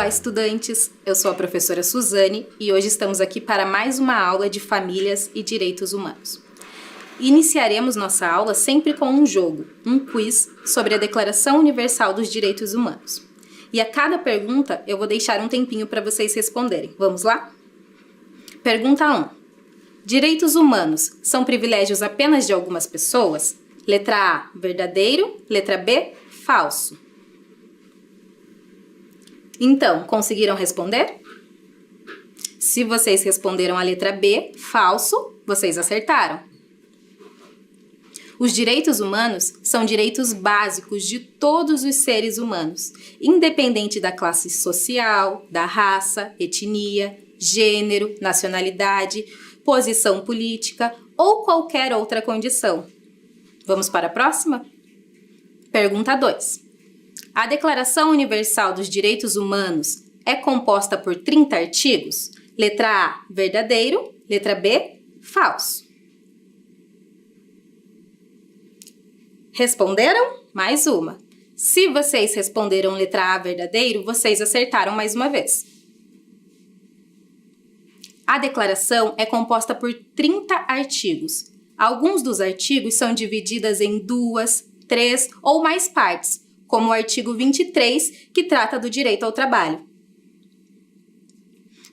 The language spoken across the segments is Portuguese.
Olá, estudantes! Eu sou a professora Suzane e hoje estamos aqui para mais uma aula de Famílias e Direitos Humanos. Iniciaremos nossa aula sempre com um jogo, um quiz sobre a Declaração Universal dos Direitos Humanos. E a cada pergunta eu vou deixar um tempinho para vocês responderem. Vamos lá? Pergunta 1. Direitos humanos são privilégios apenas de algumas pessoas? Letra A, verdadeiro. Letra B, falso. Então, conseguiram responder? Se vocês responderam a letra B, falso, vocês acertaram. Os direitos humanos são direitos básicos de todos os seres humanos, independente da classe social, da raça, etnia, gênero, nacionalidade, posição política ou qualquer outra condição. Vamos para a próxima? Pergunta 2. A Declaração Universal dos Direitos Humanos é composta por 30 artigos? Letra A, verdadeiro. Letra B, falso. Responderam? Mais uma. Se vocês responderam letra A, verdadeiro, vocês acertaram mais uma vez. A declaração é composta por 30 artigos. Alguns dos artigos são divididos em 2, 3 ou mais partes, como o artigo 23, que trata do direito ao trabalho.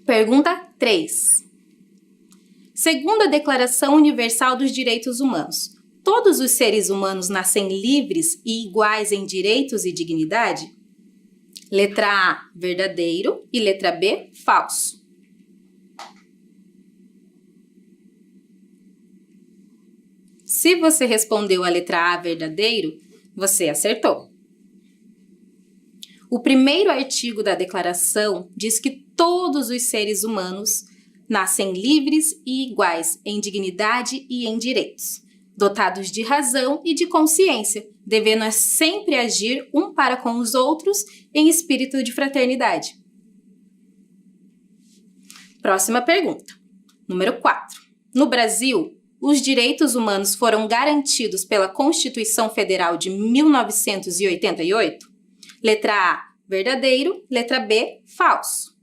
Pergunta 3. Segundo a Declaração Universal dos Direitos Humanos, todos os seres humanos nascem livres e iguais em direitos e dignidade? Letra A, verdadeiro, e letra B, falso. Se você respondeu a letra A, verdadeiro, você acertou. O primeiro artigo da declaração diz que todos os seres humanos nascem livres e iguais em dignidade e em direitos, dotados de razão e de consciência, devendo sempre agir um para com os outros em espírito de fraternidade. Próxima pergunta. Número 4. No Brasil, os direitos humanos foram garantidos pela Constituição Federal de 1988? Letra A, verdadeiro. Letra B, falso.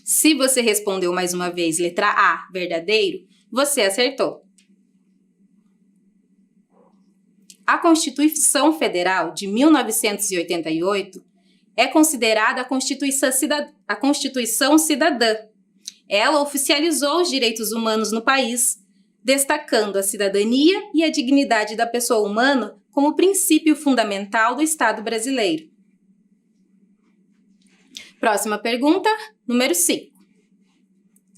Se você respondeu mais uma vez letra A, verdadeiro, você acertou. A Constituição Federal de 1988 é considerada a Constituição Cidadã. Ela oficializou os direitos humanos no país, destacando a cidadania e a dignidade da pessoa humana como princípio fundamental do Estado brasileiro. Próxima pergunta, número 5.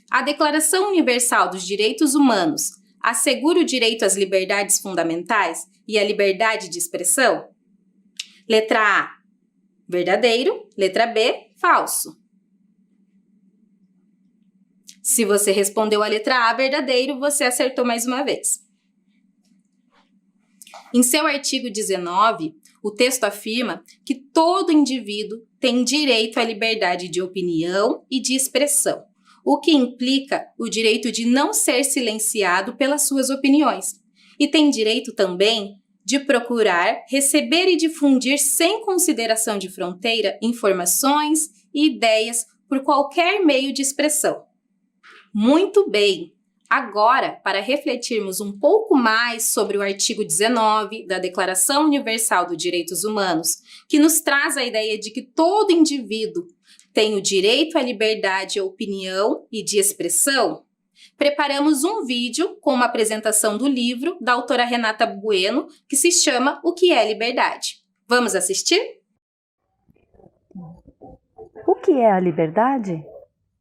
A Declaração Universal dos Direitos Humanos assegura o direito às liberdades fundamentais e à liberdade de expressão? Letra A, verdadeiro. Letra B, falso. Se você respondeu a letra A, verdadeiro, você acertou mais uma vez. Em seu artigo 19, o texto afirma que todo indivíduo tem direito à liberdade de opinião e de expressão, o que implica o direito de não ser silenciado pelas suas opiniões, e tem direito também de procurar, receber e difundir sem consideração de fronteira informações e ideias por qualquer meio de expressão. Muito bem! Agora, para refletirmos um pouco mais sobre o artigo 19 da Declaração Universal dos Direitos Humanos, que nos traz a ideia de que todo indivíduo tem o direito à liberdade de opinião e de expressão, preparamos um vídeo com uma apresentação do livro da autora Renata Bueno, que se chama O que é Liberdade. Vamos assistir? O que é a liberdade?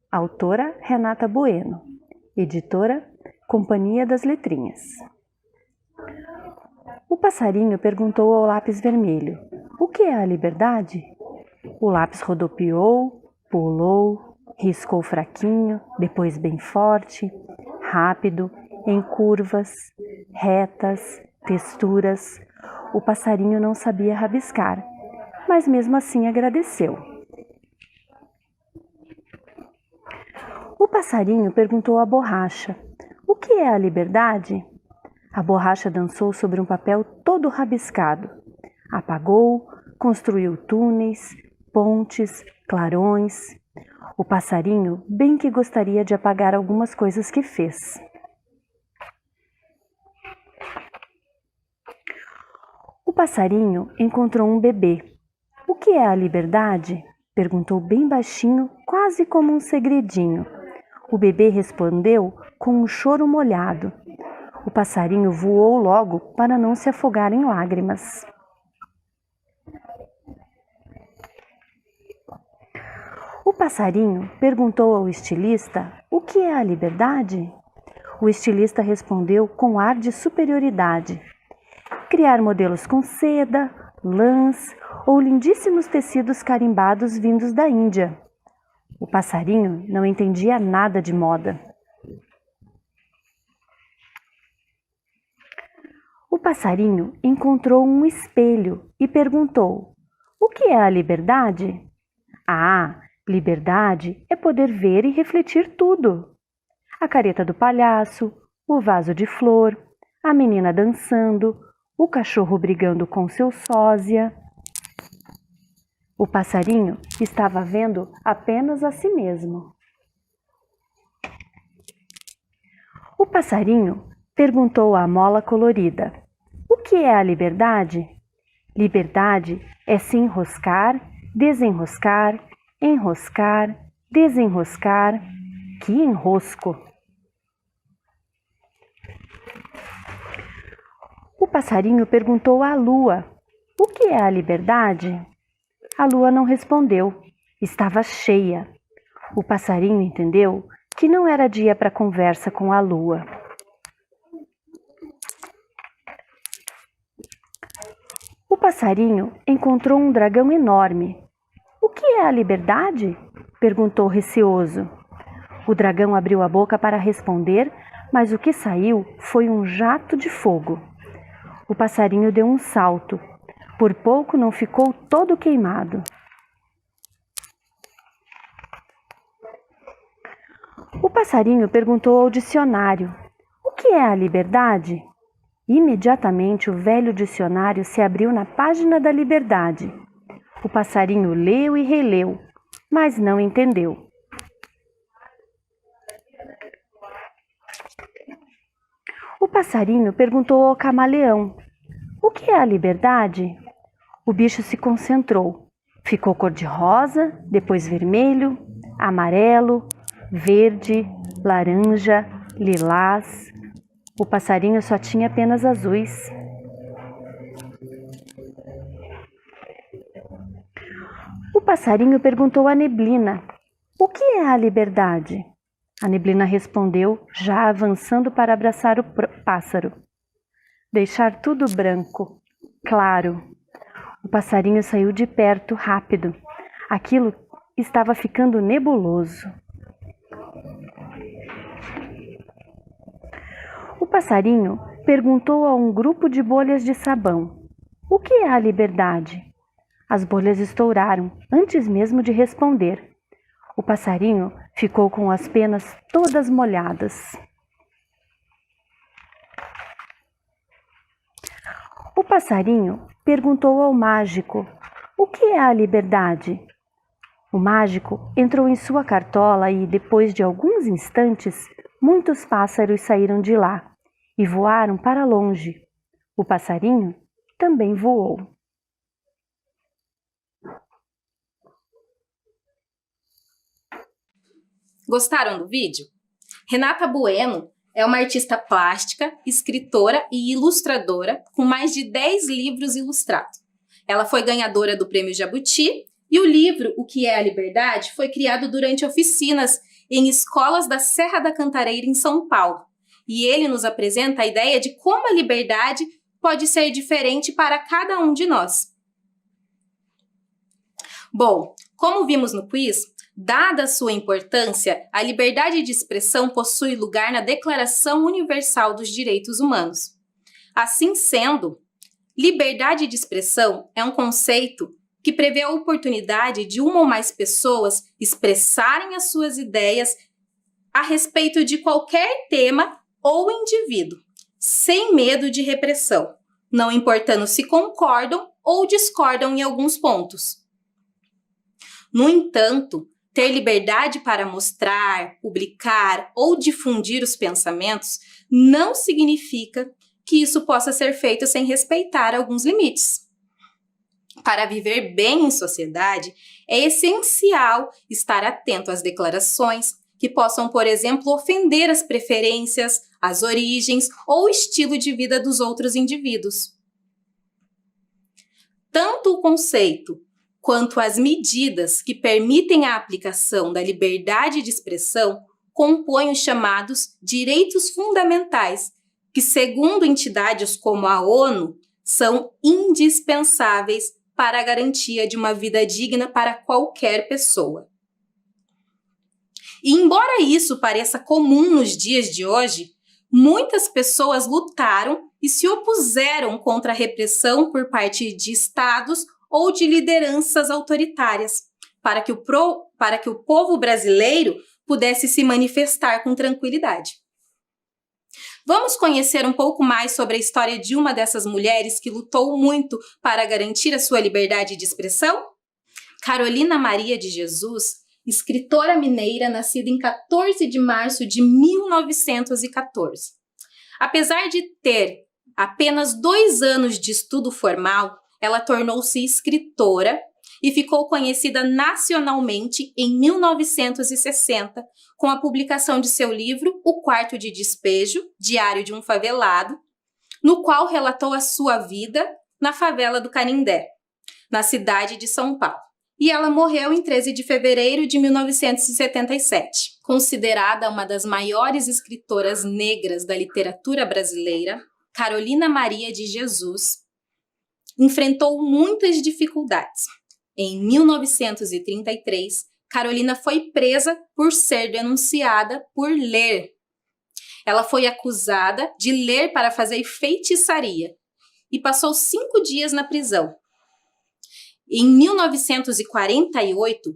Autora Renata Bueno. Editora Companhia das Letrinhas. O passarinho perguntou ao lápis vermelho: o que é a liberdade? O lápis rodopiou, pulou, riscou fraquinho, depois bem forte, rápido, em curvas, retas, texturas. O passarinho não sabia rabiscar, mas mesmo assim agradeceu. O passarinho perguntou à borracha: o que é a liberdade? A borracha dançou sobre um papel todo rabiscado. Apagou, construiu túneis, pontes, clarões. O passarinho bem que gostaria de apagar algumas coisas que fez. O passarinho encontrou um bebê. O que é a liberdade? Perguntou bem baixinho, quase como um segredinho. O bebê respondeu com um choro molhado. O passarinho voou logo para não se afogar em lágrimas. O passarinho perguntou ao estilista o que é a liberdade. O estilista respondeu com ar de superioridade: criar modelos com seda, lãs ou lindíssimos tecidos carimbados vindos da Índia. O passarinho não entendia nada de moda. O passarinho encontrou um espelho e perguntou: o que é a liberdade? Ah, liberdade é poder ver e refletir tudo. A careta do palhaço, o vaso de flor, a menina dançando, o cachorro brigando com seu sósia. O passarinho estava vendo apenas a si mesmo. O passarinho perguntou à mola colorida: o que é a liberdade? Liberdade é se enroscar, desenroscar, enroscar, desenroscar. Que enrosco! O passarinho perguntou à lua: o que é a liberdade? A lua não respondeu. Estava cheia. O passarinho entendeu que não era dia para conversa com a lua. O passarinho encontrou um dragão enorme. O que é a liberdade? Perguntou receoso. O dragão abriu a boca para responder, mas o que saiu foi um jato de fogo. O passarinho deu um salto. Por pouco não ficou todo queimado. O passarinho perguntou ao dicionário: o que é a liberdade? Imediatamente o velho dicionário se abriu na página da liberdade. O passarinho leu e releu, mas não entendeu. O passarinho perguntou ao camaleão: o que é a liberdade? O bicho se concentrou. Ficou cor-de-rosa, depois vermelho, amarelo, verde, laranja, lilás. O passarinho só tinha apenas azuis. O passarinho perguntou à neblina: o que é a liberdade? A neblina respondeu, já avançando para abraçar o pássaro: deixar tudo branco, claro. O passarinho saiu de perto rápido. Aquilo estava ficando nebuloso. O passarinho perguntou a um grupo de bolhas de sabão: o que é a liberdade? As bolhas estouraram antes mesmo de responder. O passarinho ficou com as penas todas molhadas. O passarinho perguntou ao mágico: o que é a liberdade? O mágico entrou em sua cartola e, depois de alguns instantes, muitos pássaros saíram de lá e voaram para longe. O passarinho também voou. Gostaram do vídeo? Renata Bueno é uma artista plástica, escritora e ilustradora com mais de 10 livros ilustrados. Ela foi ganhadora do Prêmio Jabuti e o livro O que é a Liberdade foi criado durante oficinas em escolas da Serra da Cantareira, em São Paulo. E ele nos apresenta a ideia de como a liberdade pode ser diferente para cada um de nós. Bom, como vimos no quiz, dada a sua importância, a liberdade de expressão possui lugar na Declaração Universal dos Direitos Humanos. Assim sendo, liberdade de expressão é um conceito que prevê a oportunidade de uma ou mais pessoas expressarem as suas ideias a respeito de qualquer tema ou indivíduo, sem medo de repressão, não importando se concordam ou discordam em alguns pontos. No entanto, ter liberdade para mostrar, publicar ou difundir os pensamentos não significa que isso possa ser feito sem respeitar alguns limites. Para viver bem em sociedade, é essencial estar atento às declarações que possam, por exemplo, ofender as preferências, as origens ou o estilo de vida dos outros indivíduos. Tanto o conceito quanto as medidas que permitem a aplicação da liberdade de expressão compõem os chamados direitos fundamentais, que, segundo entidades como a ONU, são indispensáveis para a garantia de uma vida digna para qualquer pessoa. E embora isso pareça comum nos dias de hoje, muitas pessoas lutaram e se opuseram contra a repressão por parte de estados ou de lideranças autoritárias, para que o povo brasileiro pudesse se manifestar com tranquilidade. Vamos conhecer um pouco mais sobre a história de uma dessas mulheres que lutou muito para garantir a sua liberdade de expressão? Carolina Maria de Jesus, escritora mineira nascida em 14 de março de 1914. Apesar de ter apenas 2 anos de estudo formal, ela tornou-se escritora e ficou conhecida nacionalmente em 1960, com a publicação de seu livro O Quarto de Despejo, Diário de um Favelado, no qual relatou a sua vida na favela do Canindé, na cidade de São Paulo. E ela morreu em 13 de fevereiro de 1977. Considerada uma das maiores escritoras negras da literatura brasileira, Carolina Maria de Jesus enfrentou muitas dificuldades. Em 1933, Carolina foi presa por ser denunciada por ler. Ela foi acusada de ler para fazer feitiçaria e passou 5 dias na prisão. Em 1948,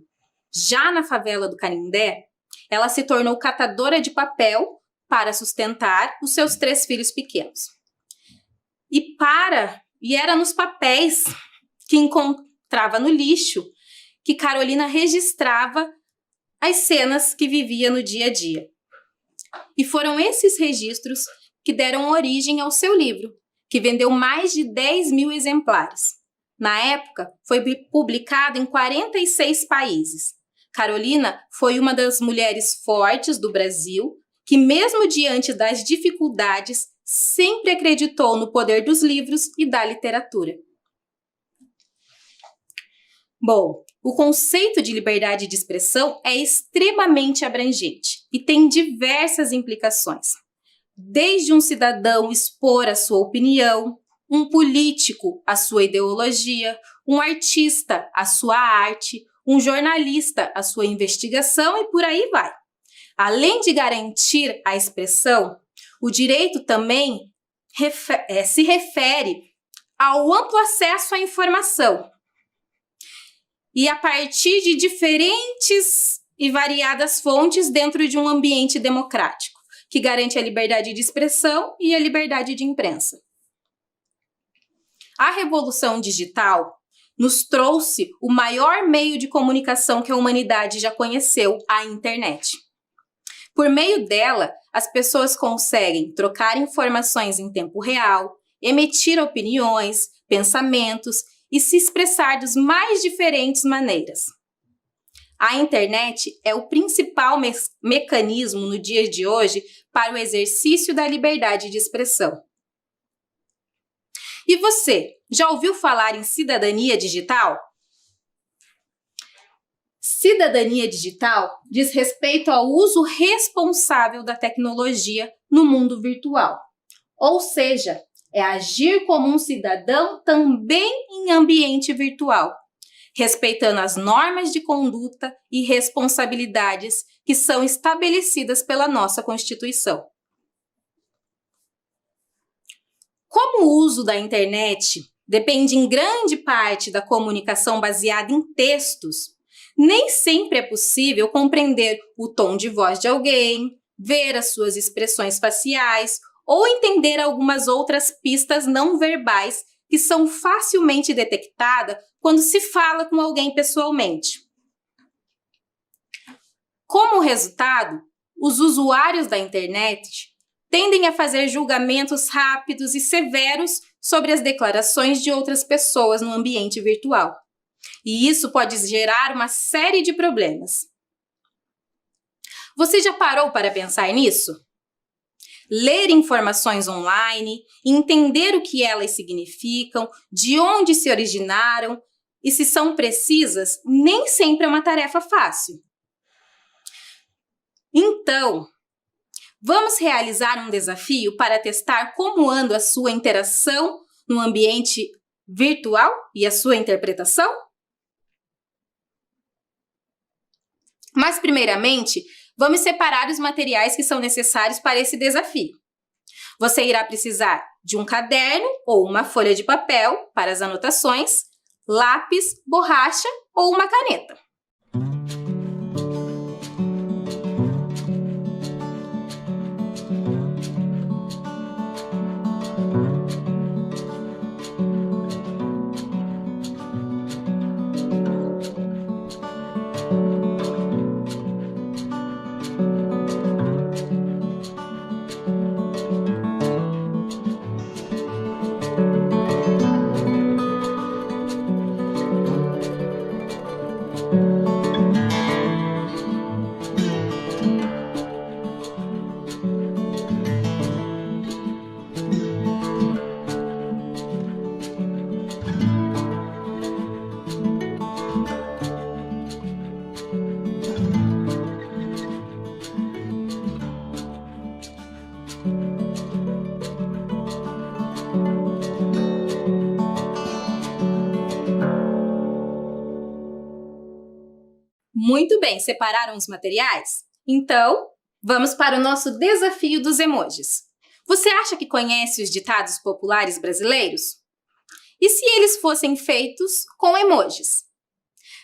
já na favela do Canindé, ela se tornou catadora de papel para sustentar os seus 3 filhos pequenos. E era nos papéis que encontrava no lixo que Carolina registrava as cenas que vivia no dia a dia. E foram esses registros que deram origem ao seu livro, que vendeu mais de 10.000 exemplares. Na época, foi publicado em 46 países. Carolina foi uma das mulheres fortes do Brasil que, mesmo diante das dificuldades, sempre acreditou no poder dos livros e da literatura. Bom, o conceito de liberdade de expressão é extremamente abrangente e tem diversas implicações. Desde um cidadão expor a sua opinião, um político a sua ideologia, um artista a sua arte, um jornalista a sua investigação e por aí vai. Além de garantir a expressão, o direito também se refere ao amplo acesso à informação e a partir de diferentes e variadas fontes dentro de um ambiente democrático, que garante a liberdade de expressão e a liberdade de imprensa. A revolução digital nos trouxe o maior meio de comunicação que a humanidade já conheceu, a internet. Por meio dela, as pessoas conseguem trocar informações em tempo real, emitir opiniões, pensamentos e se expressar das mais diferentes maneiras. A internet é o principal mecanismo no dia de hoje para o exercício da liberdade de expressão. E você, já ouviu falar em cidadania digital? Cidadania digital diz respeito ao uso responsável da tecnologia no mundo virtual. Ou seja, é agir como um cidadão também em ambiente virtual, respeitando as normas de conduta e responsabilidades que são estabelecidas pela nossa Constituição. Como o uso da internet depende em grande parte da comunicação baseada em textos, nem sempre é possível compreender o tom de voz de alguém, ver as suas expressões faciais ou entender algumas outras pistas não verbais que são facilmente detectadas quando se fala com alguém pessoalmente. Como resultado, os usuários da internet tendem a fazer julgamentos rápidos e severos sobre as declarações de outras pessoas no ambiente virtual. E isso pode gerar uma série de problemas. Você já parou para pensar nisso? Ler informações online, entender o que elas significam, de onde se originaram e se são precisas, nem sempre é uma tarefa fácil. Então, vamos realizar um desafio para testar como anda a sua interação no ambiente virtual e a sua interpretação? Mas, primeiramente, vamos separar os materiais que são necessários para esse desafio. Você irá precisar de um caderno ou uma folha de papel para as anotações, lápis, borracha ou uma caneta. Muito bem, separaram os materiais? Então, vamos para o nosso desafio dos emojis. Você acha que conhece os ditados populares brasileiros? E se eles fossem feitos com emojis?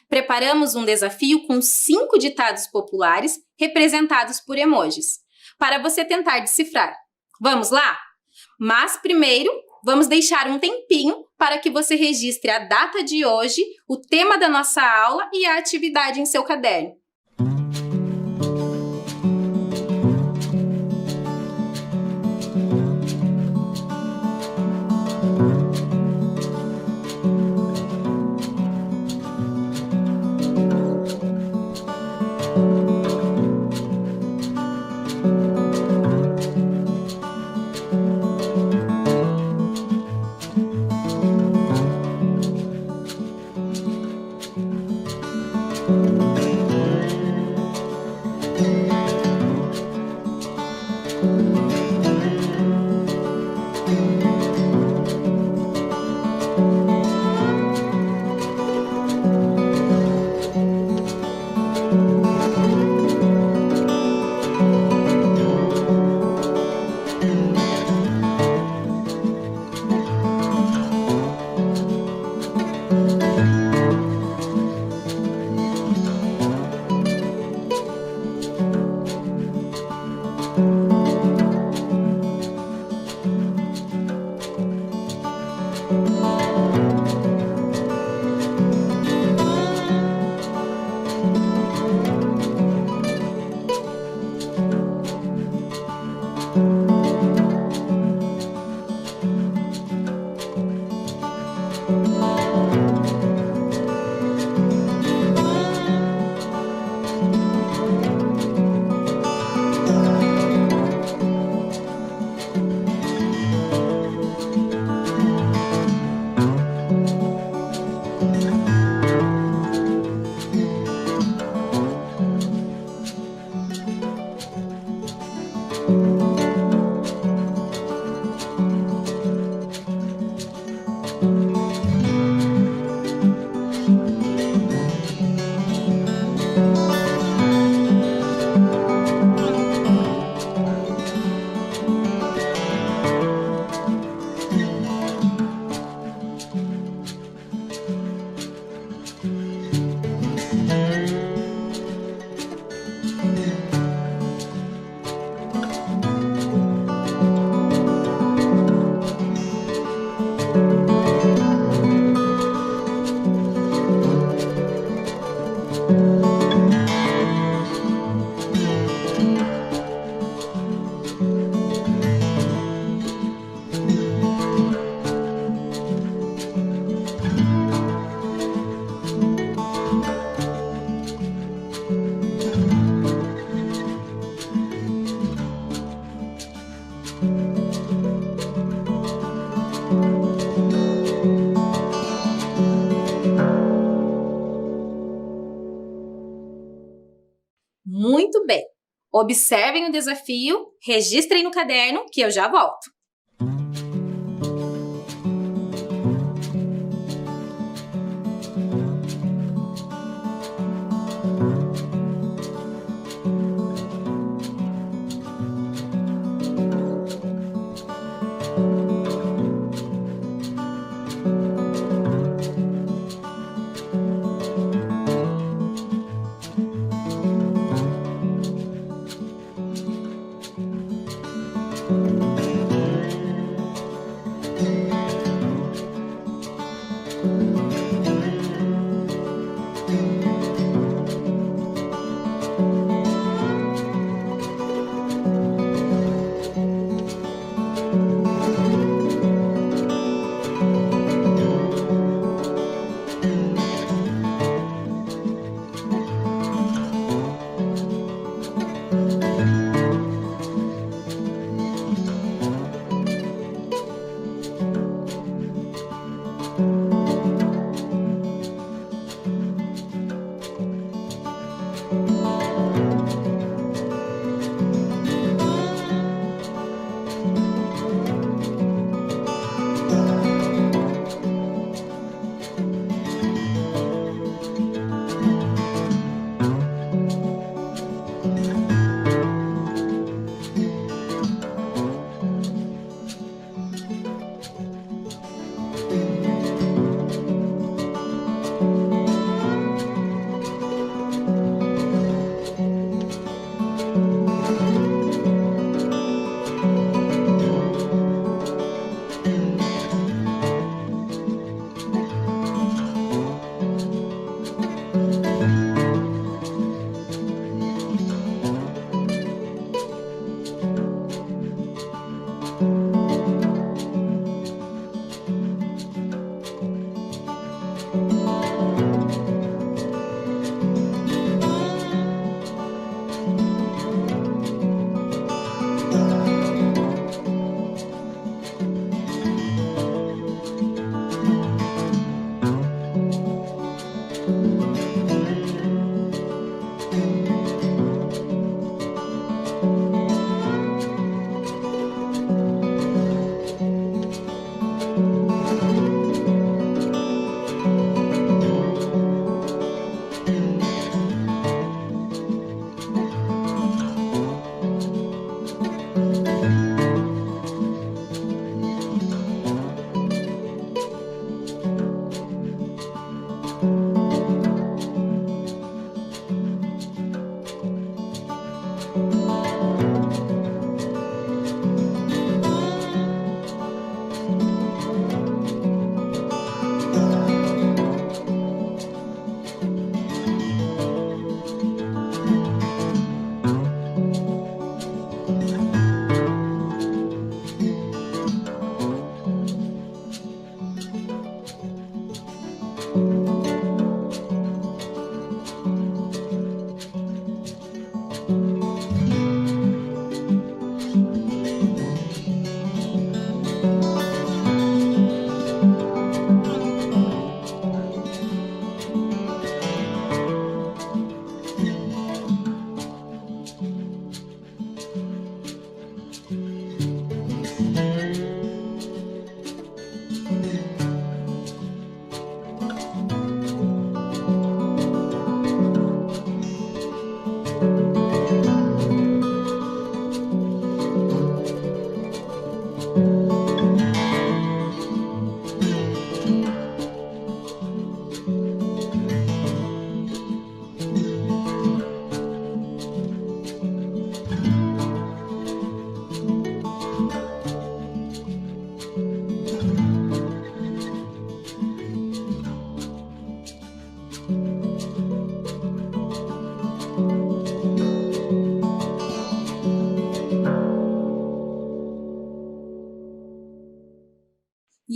Preparamos um desafio com 5 ditados populares representados por emojis, para você tentar decifrar. Vamos lá? Mas primeiro, vamos deixar um tempinho para que você registre a data de hoje, o tema da nossa aula e a atividade em seu caderno. Muito bem. Observem o desafio, registrem no caderno que eu já volto.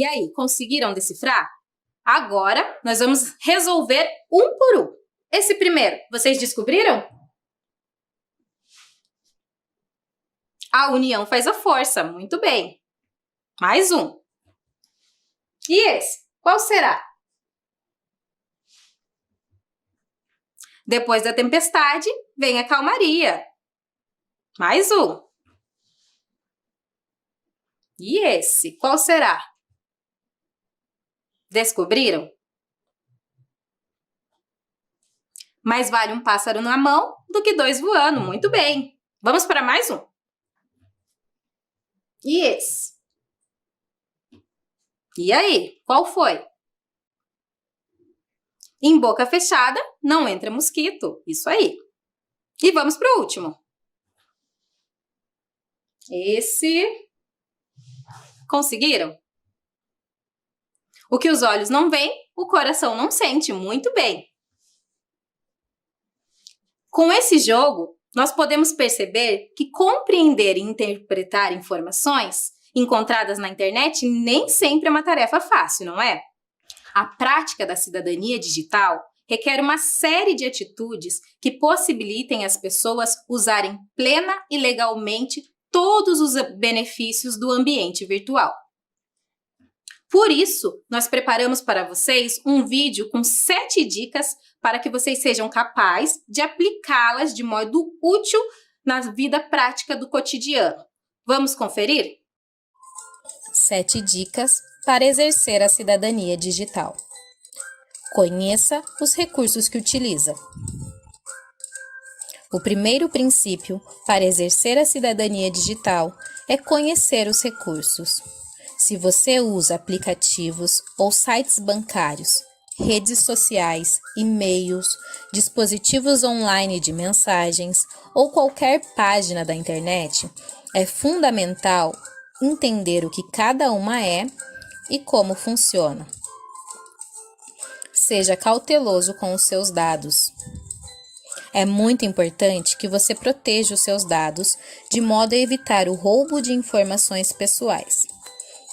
E aí, conseguiram decifrar? Agora, nós vamos resolver um por um. Esse primeiro, vocês descobriram? A união faz a força, muito bem. Mais um. E esse, qual será? Depois da tempestade, vem a calmaria. Mais um. E esse, qual será? Descobriram? Mais vale um pássaro na mão do que dois voando. Muito bem. Vamos para mais um. E esse? E aí, qual foi? Em boca fechada, não entra mosquito. Isso aí. E vamos para o último. Esse. Conseguiram? O que os olhos não veem, o coração não sente. Muito bem. Com esse jogo, nós podemos perceber que compreender e interpretar informações encontradas na internet nem sempre é uma tarefa fácil, não é? A prática da cidadania digital requer uma série de atitudes que possibilitem as pessoas usarem plena e legalmente todos os benefícios do ambiente virtual. Por isso, nós preparamos para vocês um vídeo com 7 dicas para que vocês sejam capazes de aplicá-las de modo útil na vida prática do cotidiano. Vamos conferir? 7 dicas para exercer a cidadania digital. Conheça os recursos que utiliza. O primeiro princípio para exercer a cidadania digital é conhecer os recursos. Se você usa aplicativos ou sites bancários, redes sociais, e-mails, dispositivos online de mensagens ou qualquer página da internet, é fundamental entender o que cada uma é e como funciona. Seja cauteloso com os seus dados. É muito importante que você proteja os seus dados de modo a evitar o roubo de informações pessoais.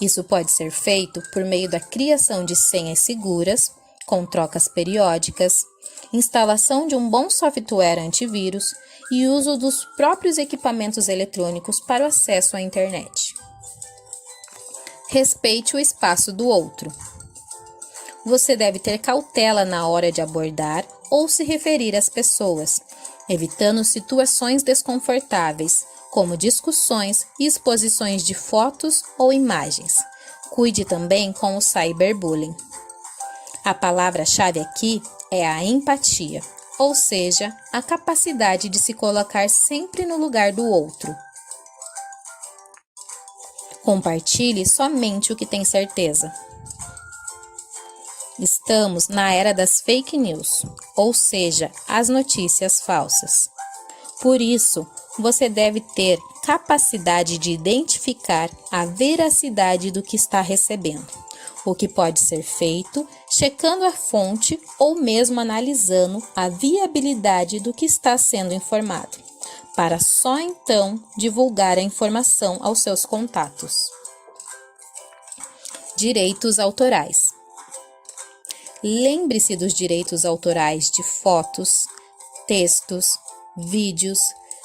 Isso pode ser feito por meio da criação de senhas seguras, com trocas periódicas, instalação de um bom software antivírus e uso dos próprios equipamentos eletrônicos para o acesso à internet. Respeite o espaço do outro. Você deve ter cautela na hora de abordar ou se referir às pessoas, evitando situações desconfortáveis, como discussões e exposições de fotos ou imagens. Cuide também com o cyberbullying. A palavra-chave aqui é a empatia, ou seja, a capacidade de se colocar sempre no lugar do outro. Compartilhe somente o que tem certeza. Estamos na era das fake news, ou seja, as notícias falsas. Por isso, você deve ter capacidade de identificar a veracidade do que está recebendo, o que pode ser feito checando a fonte ou mesmo analisando a viabilidade do que está sendo informado, para só então divulgar a informação aos seus contatos. Direitos autorais. Lembre-se dos direitos autorais de fotos, textos, vídeos.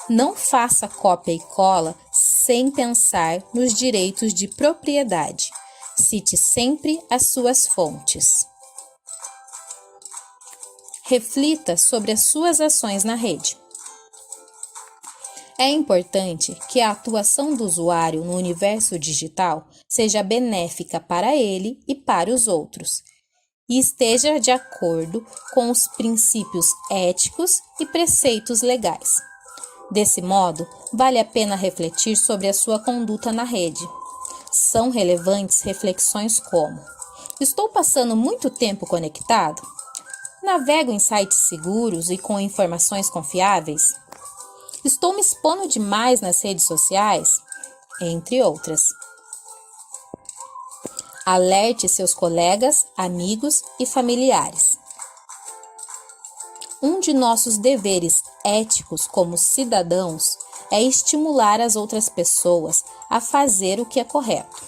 Não faça cópia e cola sem pensar nos direitos de propriedade. Cite sempre as suas fontes. Reflita sobre as suas ações na rede. É importante que a atuação do usuário no universo digital seja benéfica para ele e para os outros, e esteja de acordo com os princípios éticos e preceitos legais. Desse modo, vale a pena refletir sobre a sua conduta na rede. São relevantes reflexões como: estou passando muito tempo conectado? Navego em sites seguros e com informações confiáveis? Estou me expondo demais nas redes sociais? Entre outras. Alerte seus colegas, amigos e familiares. Um de nossos deveres éticos como cidadãos é estimular as outras pessoas a fazer o que é correto.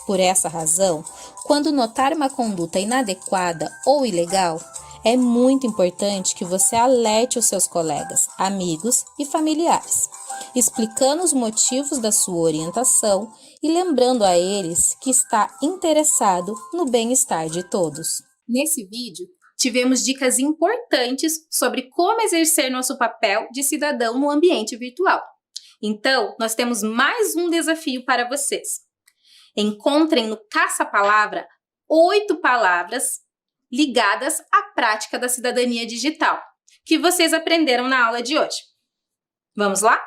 Por essa razão, quando notar uma conduta inadequada ou ilegal, é muito importante que você alerte os seus colegas, amigos e familiares, explicando os motivos da sua orientação e lembrando a eles que está interessado no bem-estar de todos. Nesse vídeo, tivemos dicas importantes sobre como exercer nosso papel de cidadão no ambiente virtual. Então, nós temos mais um desafio para vocês. Encontrem no caça-palavra 8 palavras ligadas à prática da cidadania digital, que vocês aprenderam na aula de hoje. Vamos lá?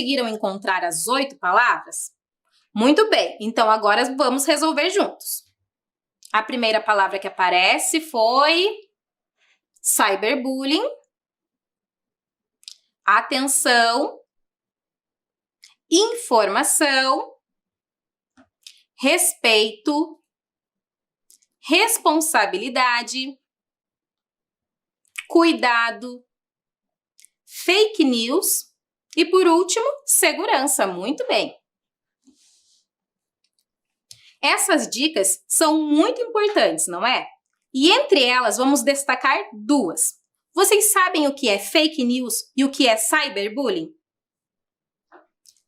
conseguiram encontrar as 8 palavras? Muito bem, então agora vamos resolver juntos. A primeira palavra que aparece foi cyberbullying, atenção, informação, respeito, responsabilidade, cuidado, fake news e, por último, segurança. Muito bem. Essas dicas são muito importantes, não é? E entre elas, vamos destacar 2. Vocês sabem o que é fake news e o que é cyberbullying?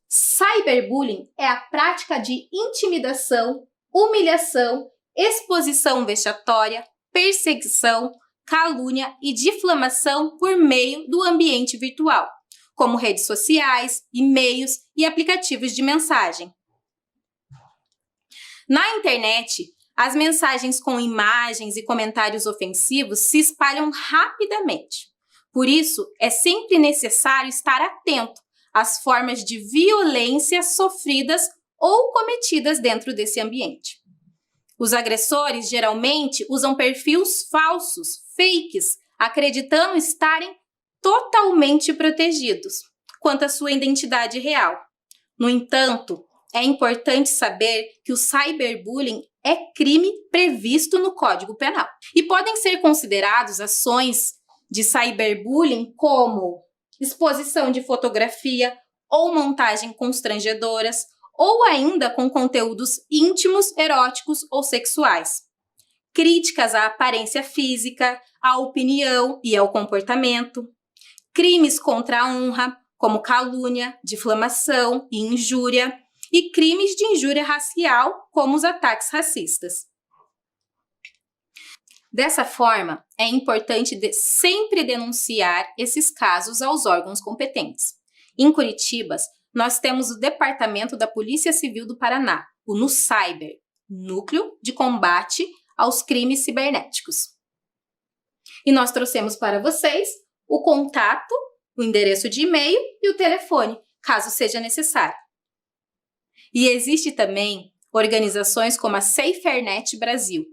Cyberbullying é a prática de intimidação, humilhação, exposição vexatória, perseguição, calúnia e difamação por meio do ambiente virtual, como redes sociais, e-mails e aplicativos de mensagem. Na internet, as mensagens com imagens e comentários ofensivos se espalham rapidamente. Por isso, é sempre necessário estar atento às formas de violência sofridas ou cometidas dentro desse ambiente. Os agressores geralmente usam perfis falsos, fakes, acreditando estarem totalmente protegidos quanto à sua identidade real. No entanto, é importante saber que o cyberbullying é crime previsto no Código Penal. E podem ser considerados ações de cyberbullying como exposição de fotografia ou montagem constrangedoras, ou ainda com conteúdos íntimos, eróticos ou sexuais. Críticas à aparência física, à opinião e ao comportamento. Crimes contra a honra, como calúnia, difamação e injúria. E crimes de injúria racial, como os ataques racistas. Dessa forma, é importante sempre denunciar esses casos aos órgãos competentes. Em Curitiba, nós temos o Departamento da Polícia Civil do Paraná, o NuCyber, Núcleo de Combate aos Crimes Cibernéticos. E nós trouxemos para vocês o contato, o endereço de e-mail e o telefone, caso seja necessário. E existe também organizações como a SaferNet Brasil,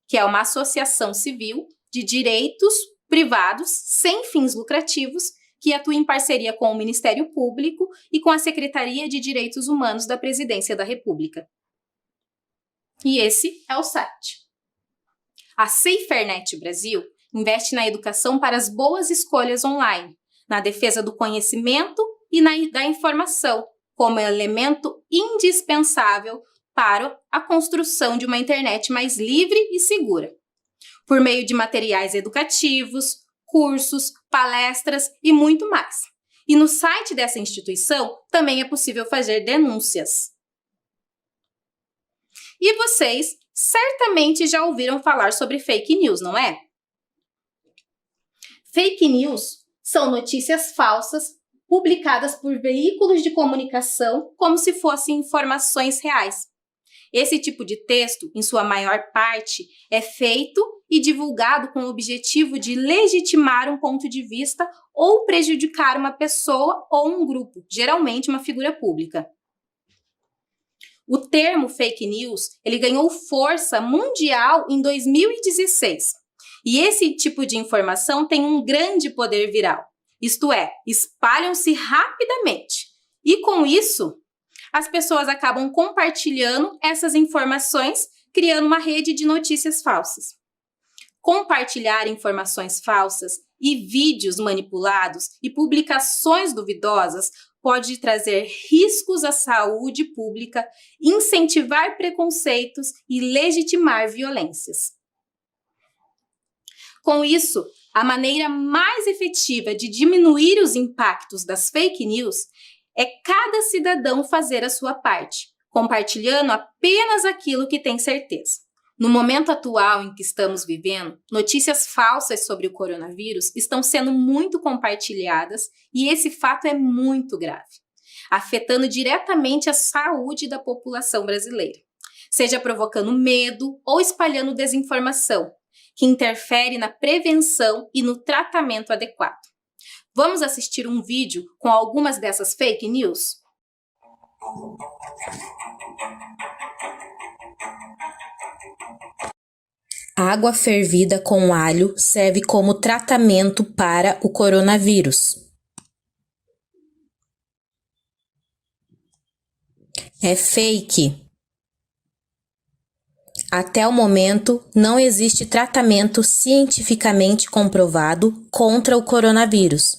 que é uma associação civil de direitos privados sem fins lucrativos que atua em parceria com o Ministério Público e com a Secretaria de Direitos Humanos da Presidência da República. E esse é o site. A SaferNet Brasil investe na educação para as boas escolhas online, na defesa do conhecimento e da informação, como elemento indispensável para a construção de uma internet mais livre e segura, por meio de materiais educativos, cursos, palestras e muito mais. E no site dessa instituição também é possível fazer denúncias. E vocês certamente já ouviram falar sobre fake news, não é? Fake news são notícias falsas publicadas por veículos de comunicação como se fossem informações reais. Esse tipo de texto, em sua maior parte, é feito e divulgado com o objetivo de legitimar um ponto de vista ou prejudicar uma pessoa ou um grupo, geralmente uma figura pública. O termo fake news, ele ganhou força mundial em 2016. E esse tipo de informação tem um grande poder viral. Isto é, espalham-se rapidamente. E com isso, as pessoas acabam compartilhando essas informações, criando uma rede de notícias falsas. Compartilhar informações falsas e vídeos manipulados e publicações duvidosas pode trazer riscos à saúde pública, incentivar preconceitos e legitimar violências. Com isso, a maneira mais efetiva de diminuir os impactos das fake news é cada cidadão fazer a sua parte, compartilhando apenas aquilo que tem certeza. No momento atual em que estamos vivendo, notícias falsas sobre o coronavírus estão sendo muito compartilhadas e esse fato é muito grave, afetando diretamente a saúde da população brasileira, seja provocando medo ou espalhando desinformação, que interfere na prevenção e no tratamento adequado. Vamos assistir um vídeo com algumas dessas fake news? Água fervida com alho serve como tratamento para o coronavírus. É fake. Até o momento, não existe tratamento cientificamente comprovado contra o coronavírus.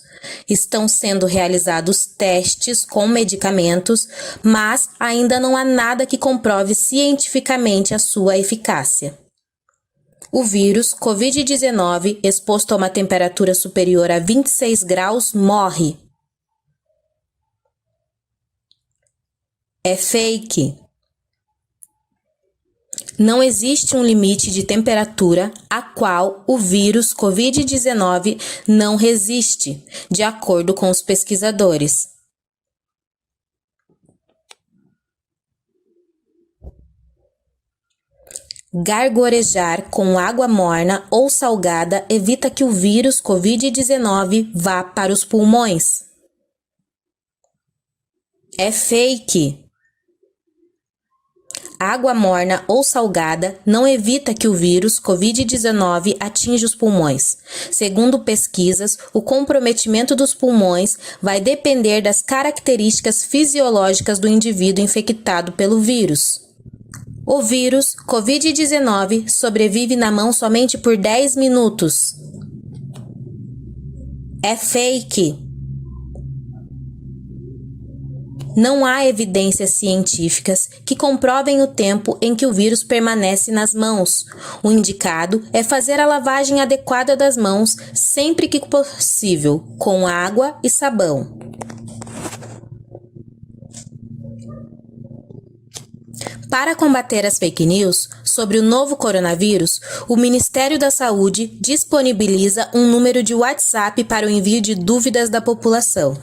Estão sendo realizados testes com medicamentos, mas ainda não há nada que comprove cientificamente a sua eficácia. O vírus Covid-19, exposto a uma temperatura superior a 26 graus, morre. É fake. Não existe um limite de temperatura a qual o vírus Covid-19 não resiste, de acordo com os pesquisadores. Gargarejar com água morna ou salgada evita que o vírus Covid-19 vá para os pulmões. É fake. Água morna ou salgada não evita que o vírus Covid-19 atinja os pulmões. Segundo pesquisas, o comprometimento dos pulmões vai depender das características fisiológicas do indivíduo infectado pelo vírus. O vírus Covid-19 sobrevive na mão somente por 10 minutos. É fake. Não há evidências científicas que comprovem o tempo em que o vírus permanece nas mãos. O indicado é fazer a lavagem adequada das mãos sempre que possível, com água e sabão. Para combater as fake news sobre o novo coronavírus, o Ministério da Saúde disponibiliza um número de WhatsApp para o envio de dúvidas da população.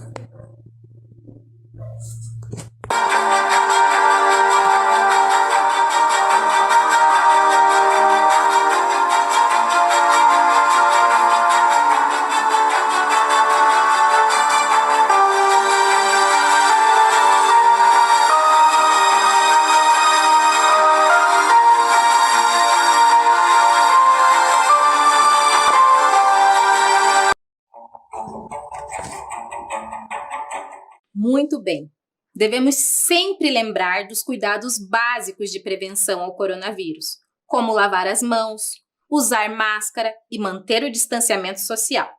Muito bem. Devemos sempre lembrar dos cuidados básicos de prevenção ao coronavírus, como lavar as mãos, usar máscara e manter o distanciamento social.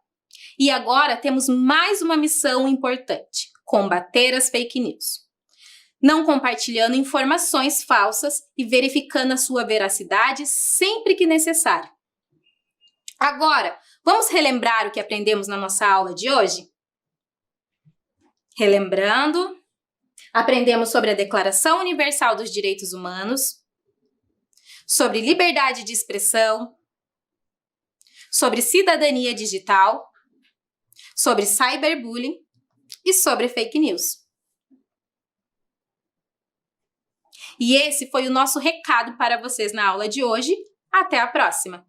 E agora temos mais uma missão importante: combater as fake news. Não compartilhando informações falsas e verificando a sua veracidade sempre que necessário. Agora, vamos relembrar o que aprendemos na nossa aula de hoje? Relembrando, aprendemos sobre a Declaração Universal dos Direitos Humanos, sobre liberdade de expressão, sobre cidadania digital, sobre cyberbullying e sobre fake news. E esse foi o nosso recado para vocês na aula de hoje. Até a próxima!